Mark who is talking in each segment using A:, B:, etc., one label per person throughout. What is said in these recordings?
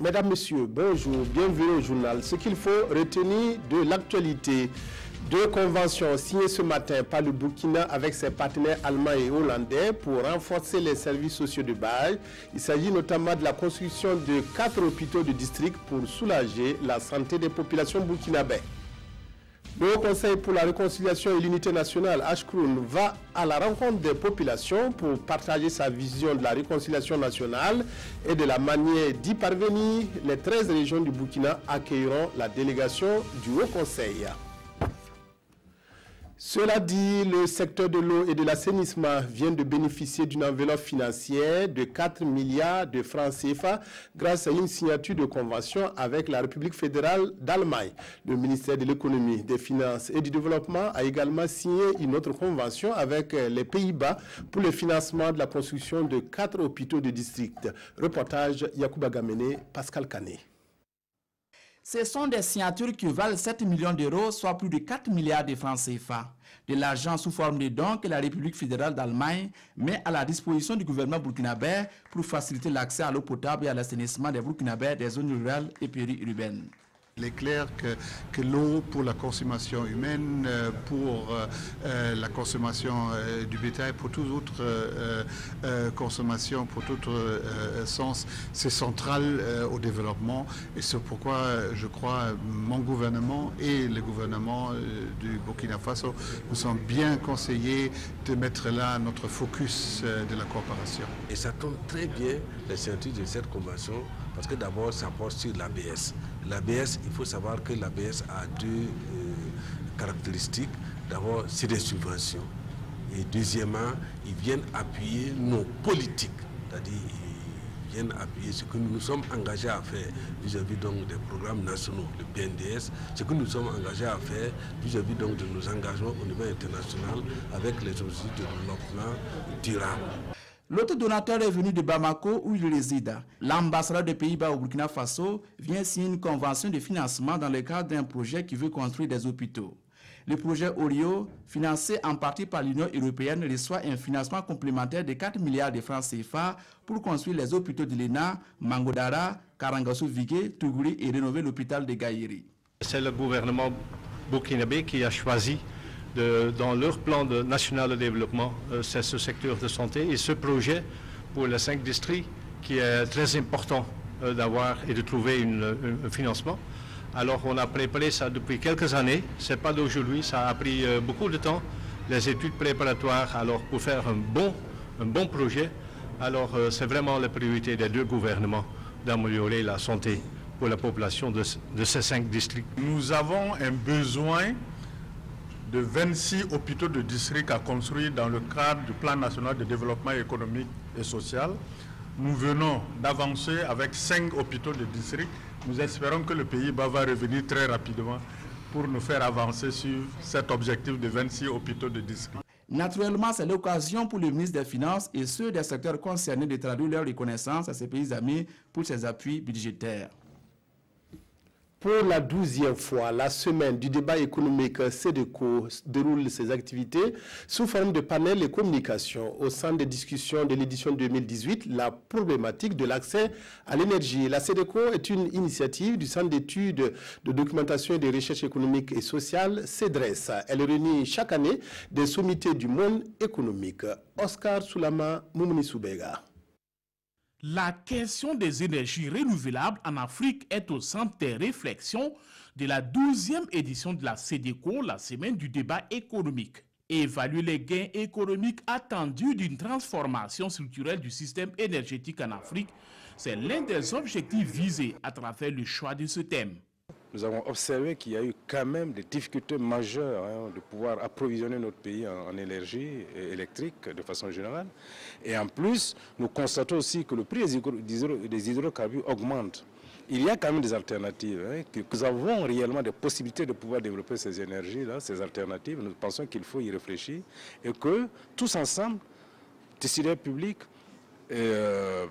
A: Mesdames, Messieurs, bonjour, bienvenue au journal. Ce qu'il faut retenir de l'actualité. Deux conventions signées ce matin par le Burkina avec ses partenaires allemands et hollandais pour renforcer les services sociaux de base. Il s'agit notamment de la construction de 4 hôpitaux de district pour soulager la santé des populations burkinabées. Le Haut Conseil pour la réconciliation et l'unité nationale, HCRUN, va à la rencontre des populations pour partager sa vision de la réconciliation nationale et de la manière d'y parvenir. Les 13 régions du Burkina accueilleront la délégation du Haut Conseil. Cela dit, le secteur de l'eau et de l'assainissement vient de bénéficier d'une enveloppe financière de 4 milliards de francs CFA grâce à une signature de convention avec la République fédérale d'Allemagne. Le ministère de l'économie, des finances et du développement a également signé une autre convention avec les Pays-Bas pour le financement de la construction de 4 hôpitaux de district. Reportage Yacouba Gamene, Pascal Canet.
B: Ce sont des signatures qui valent 7 millions d'euros, soit plus de 4 milliards de francs CFA. De l'argent sous forme de dons que la République fédérale d'Allemagne met à la disposition du gouvernement burkinabé pour faciliter l'accès à l'eau potable et à l'assainissement des Burkinabés des zones rurales et périurbaines.
C: Il est clair que l'eau pour la consommation humaine, pour la consommation du bétail, pour toute autre consommation, pour tout sens, c'est central au développement. Et c'est pourquoi je crois mon gouvernement et le gouvernement du Burkina Faso nous sommes bien conseillés de mettre là notre focus de la coopération.
D: Et ça tombe très bien la signature de cette convention parce que d'abord ça porte sur l'ABS. L'ABS, il faut savoir que l'ABS a deux caractéristiques. D'abord, c'est des subventions. Et deuxièmement, ils viennent appuyer nos politiques. C'est-à-dire, ils viennent appuyer ce que nous nous sommes engagés à faire vis-à-vis donc des programmes nationaux, le PNDS, ce que nous sommes engagés à faire vis-à-vis donc de nos engagements au niveau international avec les objectifs de développement durable.
B: L'autre donateur est venu de Bamako où il réside. L'ambassadeur des Pays-Bas au Burkina Faso vient signer une convention de financement dans le cadre d'un projet qui veut construire des hôpitaux. Le projet Orio, financé en partie par l'Union européenne, reçoit un financement complémentaire de 4 milliards de francs CFA pour construire les hôpitaux de l'ENA, Mangodara, Karangassou-Vigué, Tougouri et rénover l'hôpital de Gaïri.
E: C'est le gouvernement burkinabé qui a choisi dans leur plan national de développement, c'est ce secteur de santé et ce projet pour les 5 districts qui est très important d'avoir et de trouver un financement. Alors on a préparé ça depuis quelques années, c'est pas d'aujourd'hui, ça a pris beaucoup de temps, les études préparatoires alors pour faire un bon projet. Alors c'est vraiment la priorité des deux gouvernements d'améliorer la santé pour la population de ces 5 districts.
F: Nous avons un besoin de 26 hôpitaux de district à construire dans le cadre du plan national de développement économique et social. Nous venons d'avancer avec 5 hôpitaux de district. Nous espérons que le Pays-Bas va revenir très rapidement pour nous faire avancer sur cet objectif de 26 hôpitaux de district.
B: Naturellement, c'est l'occasion pour le ministre des Finances et ceux des secteurs concernés de traduire leur reconnaissance à ses pays amis pour ses appuis budgétaires.
A: Pour la 12e fois, la semaine du débat économique SEDECO déroule ses activités sous forme de panel et communication. Au centre des discussions de l'édition 2018, la problématique de l'accès à l'énergie. La SEDECO est une initiative du Centre d'études de documentation et de recherche économique et sociale, CEDRES. Elle réunit chaque année des sommités du monde économique. Oscar Soulama Moumouni Soubega.
G: La question des énergies renouvelables en Afrique est au centre des réflexions de la 12e édition de la SEDECO, la semaine du débat économique. Évaluer les gains économiques attendus d'une transformation structurelle du système énergétique en Afrique, c'est l'un des objectifs visés à travers le choix de ce thème.
H: Nous avons observé qu'il y a eu quand même des difficultés majeures de pouvoir approvisionner notre pays en énergie électrique de façon générale. Et en plus, nous constatons aussi que le prix des hydrocarbures augmente. Il y a quand même des alternatives. Que nous avons réellement des possibilités de pouvoir développer ces énergies-là, ces alternatives. Nous pensons qu'il faut y réfléchir et que tous ensemble, décideurs publics,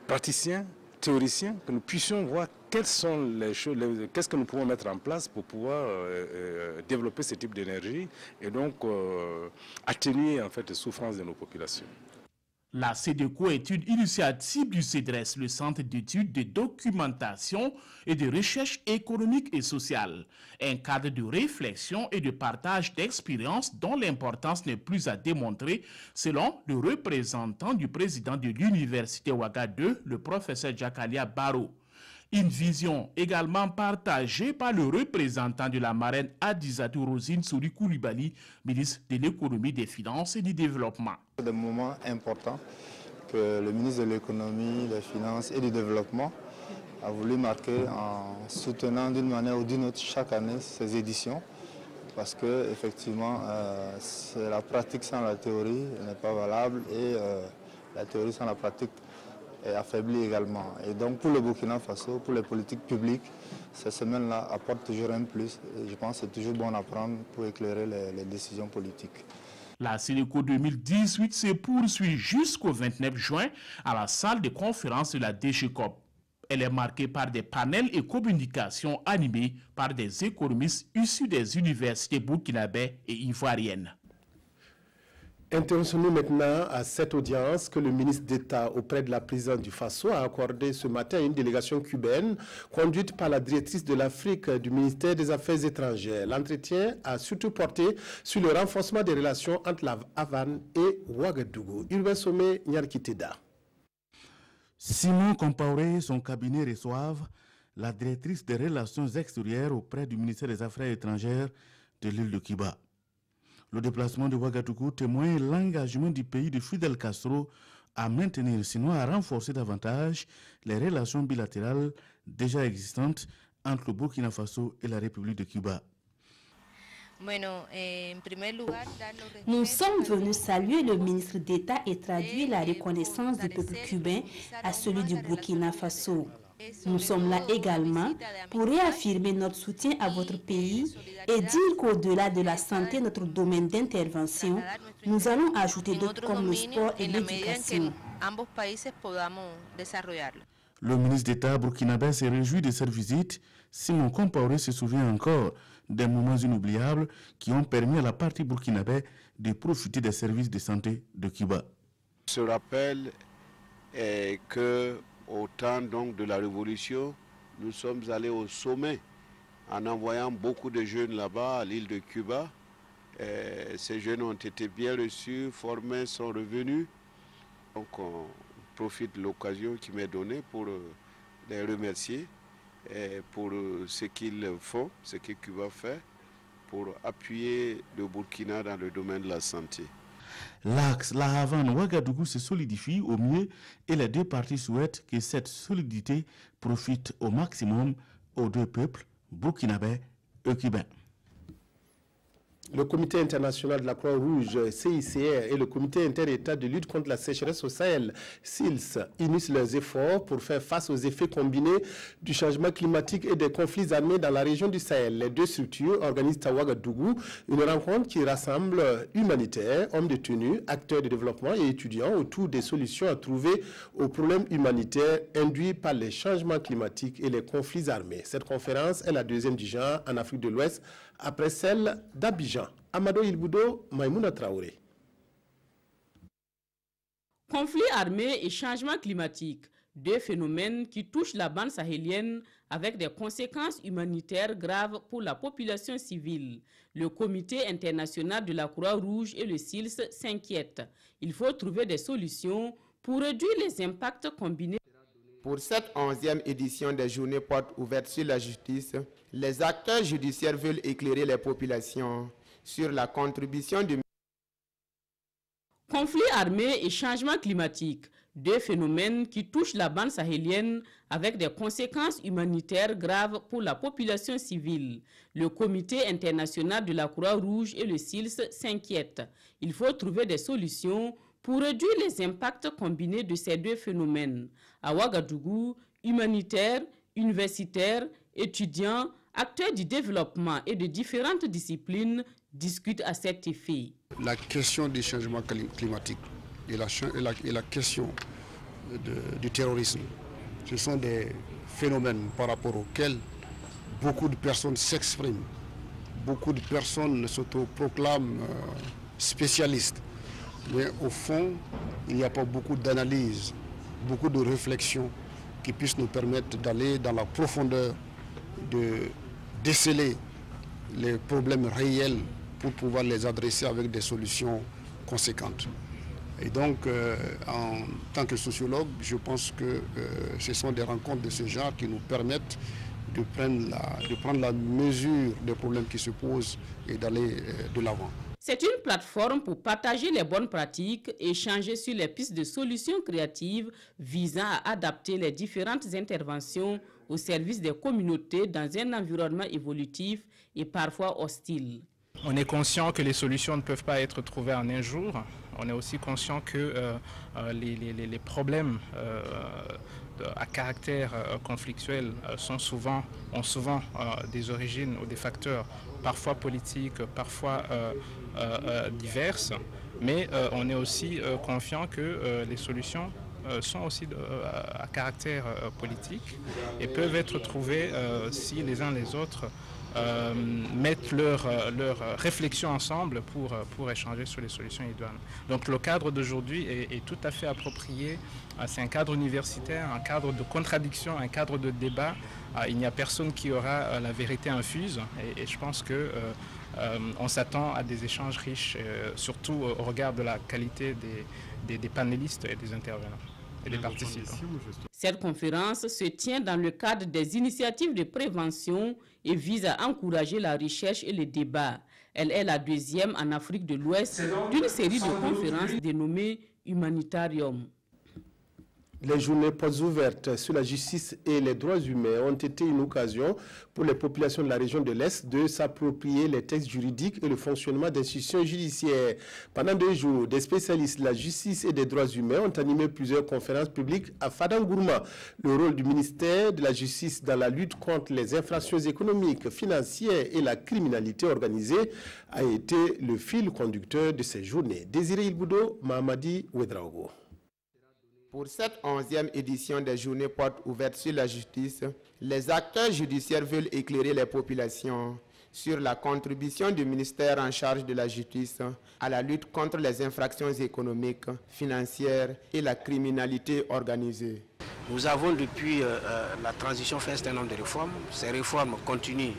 H: praticiens, théoriciens, que nous puissions voir quelles sont les choses, qu'est-ce que nous pouvons mettre en place pour pouvoir développer ce type d'énergie et donc atténuer en fait les souffrances de nos populations.
G: La CEDECO est une initiative du CEDRES, le Centre d'études, de documentation et de recherche économique et sociale. Un cadre de réflexion et de partage d'expériences dont l'importance n'est plus à démontrer, selon le représentant du président de l'Université Ouaga 2, le professeur Jakalia Barrow. Une vision également partagée par le représentant de la marraine Adizatou Rosine Souri Koulibaly, ministre de l'économie, des finances et du développement.
I: C'est des moments importants que le ministre de l'économie, des finances et du développement a voulu marquer en soutenant d'une manière ou d'une autre chaque année ces éditions. Parce que effectivement, la pratique sans la théorie n'est pas valable et la théorie sans la pratique est affaiblie également. Et donc pour le Burkina Faso, pour les politiques publiques, ces semaines-là apportent toujours un plus. Et je pense que c'est toujours bon à prendre pour éclairer les décisions politiques.
G: La CEDECO 2018 se poursuit jusqu'au 29 juin à la salle de conférence de la DGCOP. Elle est marquée par des panels et communications animés par des économistes issus des universités burkinabè et ivoiriennes.
A: Intéressons-nous maintenant à cette audience que le ministre d'État auprès de la présidente du Faso a accordée ce matin à une délégation cubaine conduite par la directrice de l'Afrique du ministère des Affaires étrangères. L'entretien a surtout porté sur le renforcement des relations entre la Havane et Ouagadougou. Urbain Sommet, Nyarkiteda.
J: Simon Compaoré et son cabinet reçoivent la directrice des relations extérieures auprès du ministère des Affaires étrangères de l'île de Cuba. Le déplacement de Ouagadougou témoigne l'engagement du pays de Fidel Castro à maintenir, sinon à renforcer davantage, les relations bilatérales déjà existantes entre le Burkina Faso et la République de Cuba.
K: Nous sommes venus saluer le ministre d'État et traduire la reconnaissance du peuple cubain à celui du Burkina Faso. Nous sommes là également pour réaffirmer notre soutien à votre pays et dire qu'au-delà de la santé, notre domaine d'intervention, nous allons ajouter d'autres comme le sport et l'éducation.
J: Le ministre d'État burkinabè s'est réjoui de cette visite. Simon Compaoré se souvient encore des moments inoubliables qui ont permis à la partie burkinabè de profiter des services de santé de Cuba.
L: Ce rappel est que au temps donc de la Révolution, nous sommes allés au sommet en envoyant beaucoup de jeunes là-bas à l'île de Cuba. Ces jeunes ont été bien reçus, formés, sont revenus. Donc on profite de l'occasion qui m'est donnée pour les remercier pour ce qu'ils font, ce que Cuba fait, pour appuyer le Burkina dans le domaine de la santé.
J: L'axe La Havane-Ouagadougou se solidifie au mieux et les deux parties souhaitent que cette solidité profite au maximum aux deux peuples, burkinabè et cubains.
A: Le Comité international de la Croix-Rouge, CICR, et le Comité inter-État de lutte contre la sécheresse au Sahel, SILS, unissent leurs efforts pour faire face aux effets combinés du changement climatique et des conflits armés dans la région du Sahel. Les deux structures organisent à Ouagadougou une rencontre qui rassemble humanitaires, hommes de tenue, acteurs de développement et étudiants autour des solutions à trouver aux problèmes humanitaires induits par les changements climatiques et les conflits armés. Cette conférence est la deuxième du genre en Afrique de l'Ouest, après celle d'Abidjan. Amado Ilboudo, Maïmouna Traoré.
M: Conflits armés et changement climatique, deux phénomènes qui touchent la bande sahélienne avec des conséquences humanitaires graves pour la population civile. Le Comité international de la Croix-Rouge et le SILS s'inquiètent. Il faut trouver des solutions pour réduire les impacts combinés.
N: Pour cette 11e édition des Journées Portes ouvertes sur la justice, les acteurs judiciaires veulent éclairer les populations sur la contribution du...
M: Conflits armés et changement climatique, deux phénomènes qui touchent la bande sahélienne avec des conséquences humanitaires graves pour la population civile. Le Comité international de la Croix-Rouge et le SILS s'inquiètent. Il faut trouver des solutions pour réduire les impacts combinés de ces deux phénomènes. À Ouagadougou, humanitaires, universitaires, étudiants, acteurs du développement et de différentes disciplines discutent à cet effet.
O: La question du changement climatique et la question du terrorisme, ce sont des phénomènes par rapport auxquels beaucoup de personnes s'expriment. Beaucoup de personnes s'autoproclament spécialistes. Mais au fond, il n'y a pas beaucoup d'analyse, beaucoup de réflexion qui puissent nous permettre d'aller dans la profondeur, de déceler les problèmes réels pour pouvoir les adresser avec des solutions conséquentes. Et donc, en tant que sociologue, je pense que ce sont des rencontres de ce genre qui nous permettent de prendre la mesure des problèmes qui se posent et d'aller de l'avant.
M: C'est une plateforme pour partager les bonnes pratiques et échanger sur les pistes de solutions créatives visant à adapter les différentes interventions au service des communautés dans un environnement évolutif et parfois hostile.
P: On est conscient que les solutions ne peuvent pas être trouvées en un jour. On est aussi conscient que les problèmes à caractère conflictuel ont souvent des origines ou des facteurs parfois politiques, parfois diverses. Mais on est aussi confiant que les solutions sont aussi à caractère politique et peuvent être trouvées si les uns les autres mettent leur réflexion ensemble pour échanger sur les solutions idoines. Donc le cadre d'aujourd'hui est tout à fait approprié. C'est un cadre universitaire, un cadre de contradiction, un cadre de débat. Il n'y a personne qui aura la vérité infuse et je pense que on s'attend à des échanges riches, surtout au regard de la qualité des panélistes et des intervenants et des participants.
M: Cette conférence se tient dans le cadre des initiatives de prévention et vise à encourager la recherche et le débat. Elle est la deuxième en Afrique de l'Ouest d'une série de conférences dénommées Humanitarium.
A: Les journées portes ouvertes sur la justice et les droits humains ont été une occasion pour les populations de la région de l'Est de s'approprier les textes juridiques et le fonctionnement des institutions judiciaires. Pendant 2 jours, des spécialistes de la justice et des droits humains ont animé plusieurs conférences publiques à Fadangourma. Le rôle du ministère de la Justice dans la lutte contre les infractions économiques, financières et la criminalité organisée a été le fil conducteur de ces journées. Désiré Ilboudo, Mahamadi Ouedraogo.
N: Pour cette 11e édition des journées portes ouvertes sur la justice, les acteurs judiciaires veulent éclairer les populations sur la contribution du ministère en charge de la justice à la lutte contre les infractions économiques, financières et la criminalité organisée.
Q: Nous avons depuis la transition fait un certain nombre de réformes. Ces réformes continuent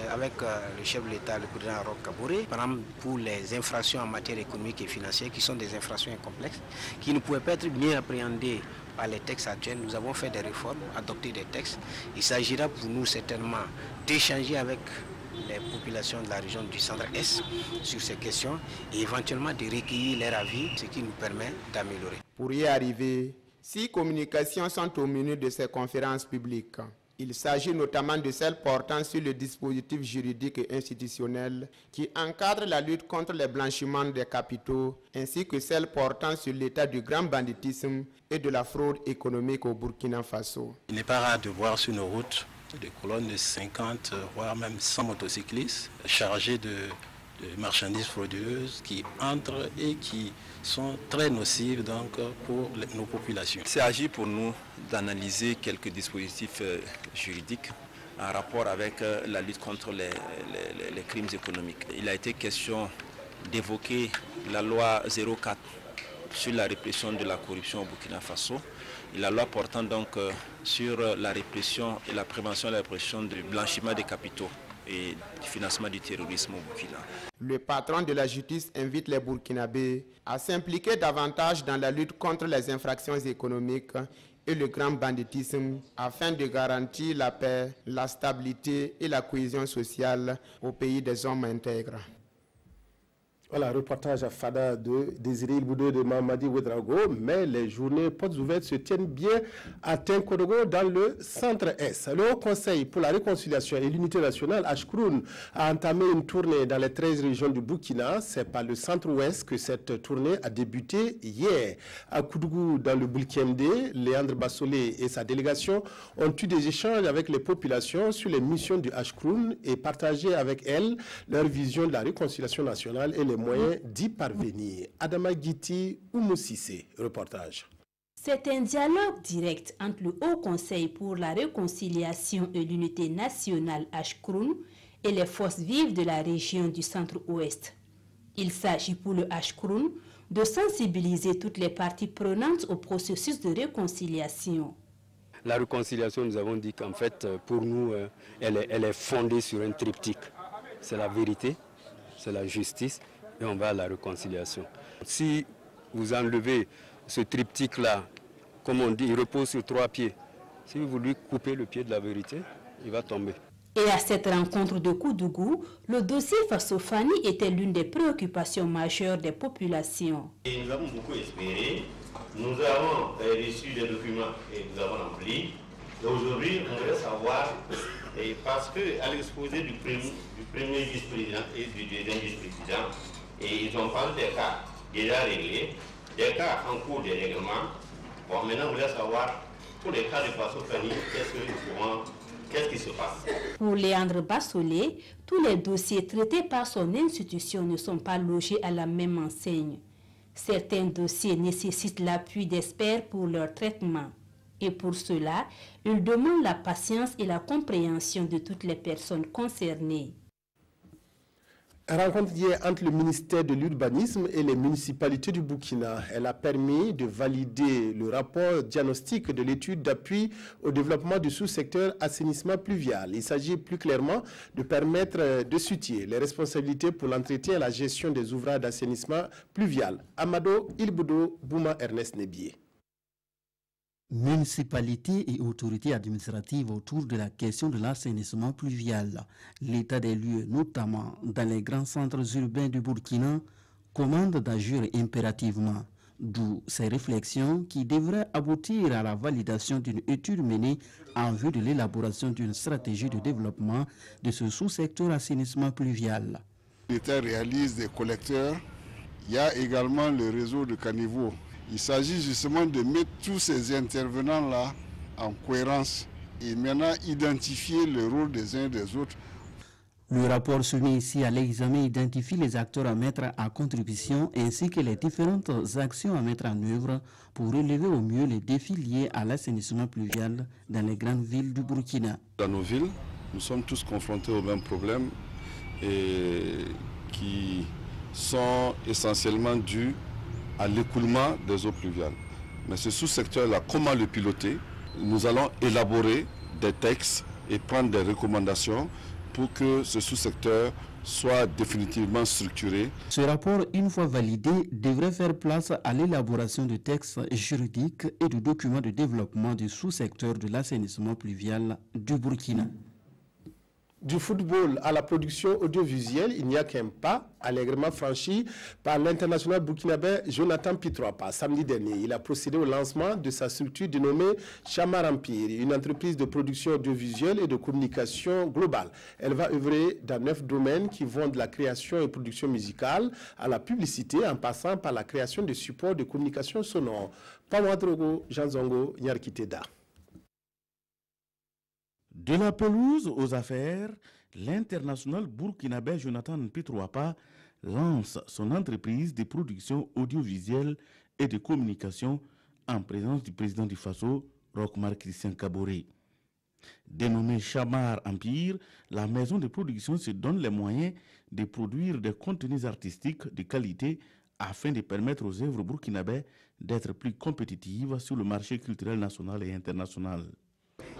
Q: avec le chef de l'État, le président Roch Kaboré, par exemple pour les infractions en matière économique et financière, qui sont des infractions complexes, qui ne pouvaient pas être mieux appréhendées par les textes actuels. Nous avons fait des réformes, adopté des textes. Il s'agira pour nous certainement d'échanger avec les populations de la région du centre-est sur ces questions et éventuellement de recueillir leur avis, ce qui nous permet d'améliorer.
N: Pour y arriver, 6 communications sont au menu de ces conférences publiques. Il s'agit notamment de celles portant sur le dispositif juridique et institutionnel qui encadre la lutte contre le blanchiment des capitaux, ainsi que celles portant sur l'état du grand banditisme et de la fraude économique au Burkina Faso.
R: Il n'est pas rare de voir sur nos routes des colonnes de 50, voire même 100 motocyclistes chargés de marchandises frauduleuses qui entrent et qui sont très nocives donc, pour nos populations.
S: Il s'agit pour nous d'analyser quelques dispositifs juridiques en rapport avec la lutte contre les crimes économiques. Il a été question d'évoquer la loi 04 sur la répression de la corruption au Burkina Faso et la loi portant donc sur la répression et la prévention de la répression du blanchiment des capitaux et du financement du terrorisme au Burkina.
N: Le patron de la justice invite les Burkinabés à s'impliquer davantage dans la lutte contre les infractions économiques et le grand banditisme afin de garantir la paix, la stabilité et la cohésion sociale au pays des hommes intègres.
A: Voilà, reportage à Fada de Désiré Ilboudo de Mamadi Ouedraogo, mais les journées portes ouvertes se tiennent bien à Tinkodogo dans le centre-est. Le Haut Conseil pour la réconciliation et l'unité nationale, Ashkroun, a entamé une tournée dans les 13 régions du Burkina. C'est par le centre-ouest que cette tournée a débuté hier. À Koudougou, dans le Bulkende, Léandre Bassolé et sa délégation ont eu des échanges avec les populations sur les missions du Ashkroun et partagé avec elles leur vision de la réconciliation nationale et les moyens d'y parvenir. Adama Giti ou Moussissé, reportage.
K: C'est un dialogue direct entre le Haut Conseil pour la réconciliation et l'unité nationale Ashkroun et les forces vives de la région du centre-ouest. Il s'agit pour le Ashkroun de sensibiliser toutes les parties prenantes au processus de réconciliation.
T: La réconciliation, nous avons dit qu'en fait, pour nous, elle est fondée sur un triptyque. C'est la vérité, c'est la justice et on va à la réconciliation. Si vous enlevez ce triptyque-là, comme on dit, il repose sur 3 pieds. Si vous lui coupez le pied de la vérité, il va tomber.
K: Et à cette rencontre de Koudougou, le dossier Faso-Fani était l'une des préoccupations majeures des populations.
U: Et nous avons beaucoup espéré. Nous avons reçu des documents et nous avons remplis. Aujourd'hui, on voudrait savoir, parce qu'à l'exposé du premier vice-président et du deuxième vice-président, et ils ont parlé des cas déjà réglés, des cas en cours de règlement. Bon, maintenant, on voudrait savoir, pour les cas de Faso-Fani, qu'est-ce qui se passe?
K: Pour Léandre Bassolé, tous les dossiers traités par son institution ne sont pas logés à la même enseigne. Certains dossiers nécessitent l'appui d'experts pour leur traitement. Et pour cela, il demande la patience et la compréhension de toutes les personnes concernées.
A: Rencontre hier entre le ministère de l'Urbanisme et les municipalités du Burkina. Elle a permis de valider le rapport diagnostic de l'étude d'appui au développement du sous-secteur assainissement pluvial. Il s'agit plus clairement de permettre de situer les responsabilités pour l'entretien et la gestion des ouvrages d'assainissement pluvial. Amado Ilboudo Bouma Ernest Nebié.
V: Municipalités et autorités administratives autour de la question de l'assainissement pluvial. L'état des lieux, notamment dans les grands centres urbains du Burkina, commande d'agir impérativement. D'où ces réflexions qui devraient aboutir à la validation d'une étude menée en vue de l'élaboration d'une stratégie de développement de ce sous-secteur assainissement pluvial.
O: L'État réalise des collecteurs. Il y a également le réseau de caniveaux. Il s'agit justement de mettre tous ces intervenants-là en cohérence et maintenant identifier le rôle des uns et des autres.
V: Le rapport soumis ici à l'examen identifie les acteurs à mettre à contribution ainsi que les différentes actions à mettre en œuvre pour relever au mieux les défis liés à l'assainissement pluvial dans les grandes villes du Burkina.
W: Dans nos villes, nous sommes tous confrontés aux mêmes problèmes et qui sont essentiellement dus à l'écoulement des eaux pluviales. Mais ce sous-secteur-là, comment le piloter? Nous allons élaborer des textes et prendre des recommandations pour que ce sous-secteur soit définitivement structuré.
V: Ce rapport, une fois validé, devrait faire place à l'élaboration de textes juridiques et de documents de développement du sous-secteur de l'assainissement pluvial du Burkina.
A: Du football à la production audiovisuelle, il n'y a qu'un pas allègrement franchi par l'international burkinabé Jonathan Pitroapa. Samedi dernier, il a procédé au lancement de sa structure dénommée Chamar Empire, une entreprise de production audiovisuelle et de communication globale. Elle va œuvrer dans 9 domaines qui vont de la création et production musicale à la publicité en passant par la création de supports de communication sonore. Pawadrogo, Jean Zongo, Nyarkiteda.
J: De la pelouse aux affaires, l'international burkinabé Jonathan Pitroapa lance son entreprise de production audiovisuelle et de communication en présence du président du Faso, Roch-Marc Christian Kaboré. Dénommée Chamar Empire, la maison de production se donne les moyens de produire des contenus artistiques de qualité afin de permettre aux œuvres burkinabées d'être plus compétitives sur le marché culturel national et international.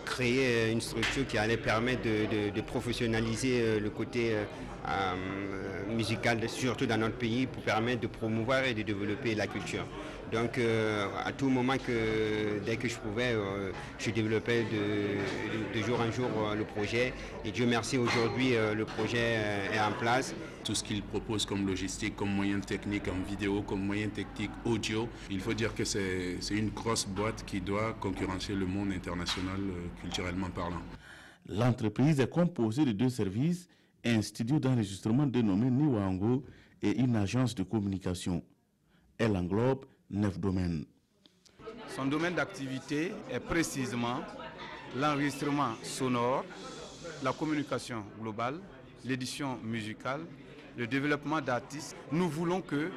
X: Créer une structure qui allait permettre de professionnaliser le côté musical, surtout dans notre pays, pour permettre de promouvoir et de développer la culture. Donc à tout moment, dès que je pouvais, je développais de jour en jour le projet. Et Dieu merci, aujourd'hui le projet est en place.
Y: Tout ce qu'il propose comme logistique, comme moyen technique en vidéo, comme moyen technique audio, il faut dire que c'est une grosse boîte qui doit concurrencer le monde international culturellement parlant.
J: L'entreprise est composée de 2 services, un studio d'enregistrement dénommé Niwango et une agence de communication. Elle englobe 9 domaines.
Z: Son domaine d'activité est précisément l'enregistrement sonore, la communication globale, l'édition musicale, le développement d'artistes. Nous voulons que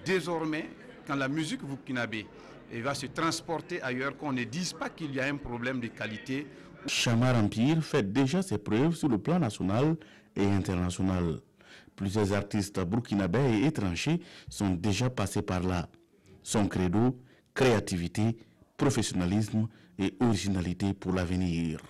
Z: désormais, quand la musique burkinabé va se transporter ailleurs, qu'on ne dise pas qu'il y a un problème de qualité.
J: Chamar Empire fait déjà ses preuves sur le plan national et international. Plusieurs artistes burkinabés et étrangers sont déjà passés par là. Son credo, créativité, professionnalisme et originalité pour l'avenir.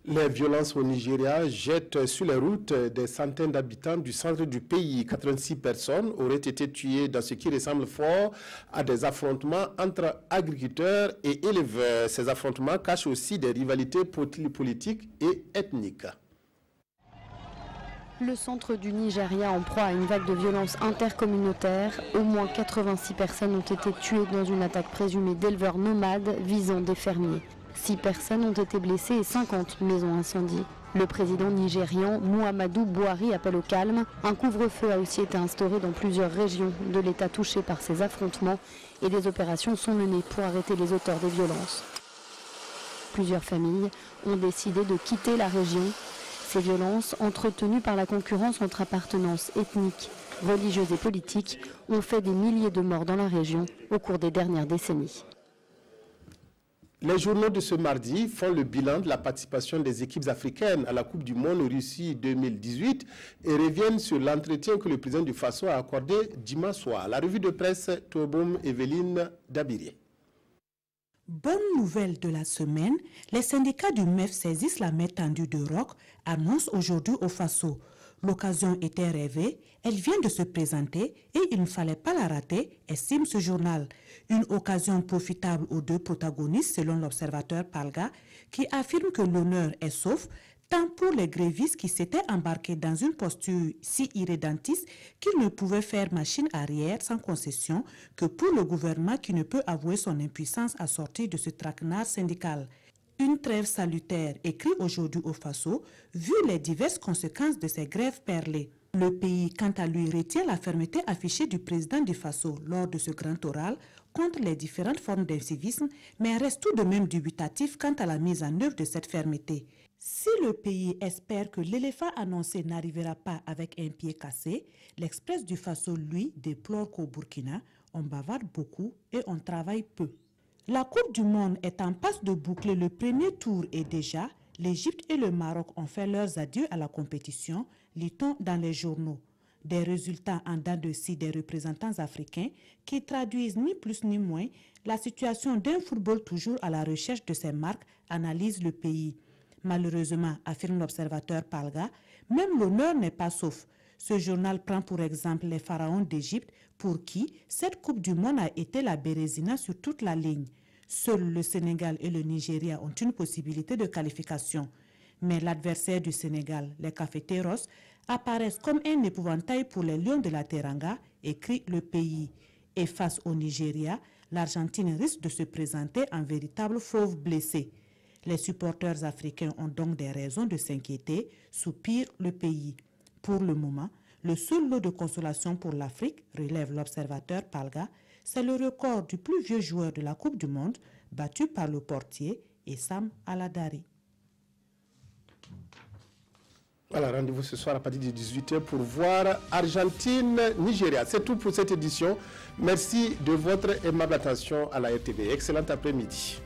A: Les violences au Nigeria jettent sur les routes des centaines d'habitants du centre du pays. 86 personnes auraient été tuées dans ce qui ressemble fort à des affrontements entre agriculteurs et éleveurs. Ces affrontements cachent aussi des rivalités politiques et ethniques.
B: Le centre du Nigeria en proie à une vague de violence intercommunautaire. Au moins 86 personnes ont été tuées dans une attaque présumée d'éleveurs nomades visant des fermiers. 6 personnes ont été blessées et 50 maisons incendiées. Le président nigérian Muhammadu Buhari appelle au calme. Un couvre-feu a aussi été instauré dans plusieurs régions de l'État touchées par ces affrontements et des opérations sont menées pour arrêter les auteurs des violences. Plusieurs familles ont décidé de quitter la région. Ces violences, entretenues par la concurrence entre appartenances ethniques, religieuses et politiques, ont fait des milliers de morts dans la région au cours des dernières décennies.
A: Les journaux de ce mardi font le bilan de la participation des équipes africaines à la Coupe du Monde Russie 2018 et reviennent sur l'entretien que le président du Faso a accordé dimanche soir. La revue de presse Toboum Evelyne Dabiré.
C: Bonne nouvelle de la semaine, les syndicats du MEF saisissent la main tendue de Roch, annoncent aujourd'hui au Faso. L'occasion était rêvée, elle vient de se présenter et il ne fallait pas la rater, estime ce journal. Une occasion profitable aux deux protagonistes selon l'observateur Palga qui affirme que l'honneur est sauf tant pour les grévistes qui s'étaient embarqués dans une posture si irrédentiste qu'ils ne pouvaient faire machine arrière sans concession que pour le gouvernement qui ne peut avouer son impuissance à sortir de ce traquenard syndical. Une trêve salutaire, écrit aujourd'hui au Faso, vu les diverses conséquences de ces grèves perlées. Le pays, quant à lui, retient la fermeté affichée du président du Faso lors de ce grand oral contre les différentes formes d'incivisme, mais reste tout de même dubitatif quant à la mise en œuvre de cette fermeté. Si le pays espère que l'éléphant annoncé n'arrivera pas avec un pied cassé, l'Express du Faso, lui, déplore qu'au Burkina, on bavarde beaucoup et on travaille peu. La Coupe du Monde est en passe de boucler le premier tour et déjà, l'Égypte et le Maroc ont fait leurs adieux à la compétition, lit-on dans les journaux. Des résultats en dents de scie des représentants africains qui traduisent ni plus ni moins la situation d'un football toujours à la recherche de ses marques, analyse le pays. Malheureusement, affirme l'observateur Palga, même l'honneur n'est pas sauf. Ce journal prend pour exemple les pharaons d'Égypte pour qui cette Coupe du Monde a été la bérésina sur toute la ligne. Seuls le Sénégal et le Nigeria ont une possibilité de qualification. Mais l'adversaire du Sénégal, les Cafeteros, apparaissent comme un épouvantail pour les Lions de la Teranga, écrit le pays. Et face au Nigeria, l'Argentine risque de se présenter en véritable fauve blessé. Les supporters africains ont donc des raisons de s'inquiéter, soupire le pays. Pour le moment, le seul lot de consolation pour l'Afrique, relève l'observateur Palga, c'est le record du plus vieux joueur de la Coupe du Monde, battu par le portier Essam Aladari.
A: Voilà, rendez-vous ce soir à partir de 18h pour voir Argentine-Nigeria. C'est tout pour cette édition. Merci de votre aimable attention à la RTV. Excellent après-midi.